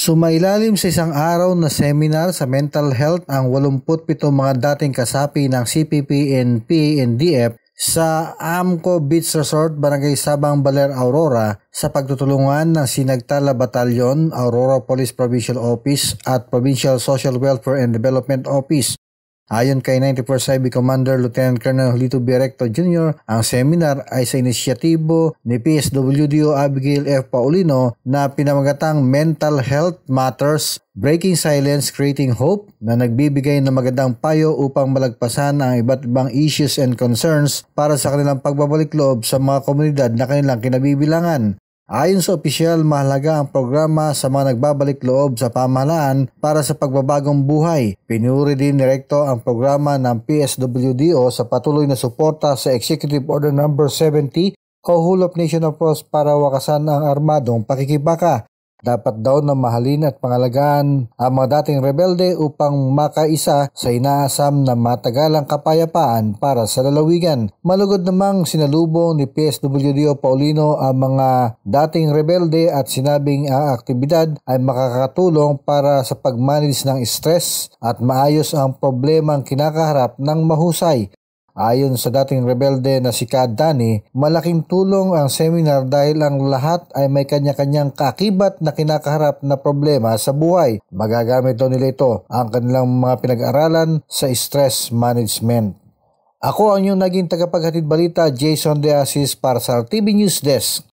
Sumailalim sa isang araw na seminar sa mental health ang 87 mga dating kasapi ng CPP, NP, NDF sa Amco Beach Resort, Barangay Sabang, Baler, Aurora sa pagtutulungan ng Sinagtala Batalyon, Aurora Police Provincial Office at Provincial Social Welfare and Development Office. Ayon kay 91st IB Commander Lieutenant Colonel Lito Birecto Jr., ang seminar ay sa inisyatibo ni PSWDO Abigail F. Paulino na pinamagatang Mental Health Matters, Breaking Silence, Creating Hope, na nagbibigay ng magandang payo upang malagpasan ang iba't ibang issues and concerns para sa kanilang pagbabalik loob sa mga komunidad na kanilang kinabibilangan. Ayon sa opisyal, mahalaga ang programa sa mga nagbabalik loob sa pamahalaan para sa pagbabagong buhay. Pinuri din ni Recto ang programa ng PSWDO sa patuloy na suporta sa Executive Order No. 70, Kahulop Nation of Force para wakasan ang armadong pakikibaka. Dapat daw na mahalin at pangalagaan ang mga dating rebelde upang makaisa sa inaasam na matagalang kapayapaan para sa lalawigan. Malugod namang sinalubong ni PSWDO Paulino ang mga dating rebelde at sinabing ang aktibidad ay makakatulong para sa pagmanage ng stress at maayos ang problemang kinakaharap ng mahusay. Ayon sa dating rebelde na si Kadani, malaking tulong ang seminar dahil ang lahat ay may kanya-kanyang kaakibat na kinakaharap na problema sa buhay. Magagamit daw nila ito ang kanilang mga pinag-aralan sa stress management. Ako ang inyong naging tagapaghatid balita, Jason De Asis para sa RTV News Desk.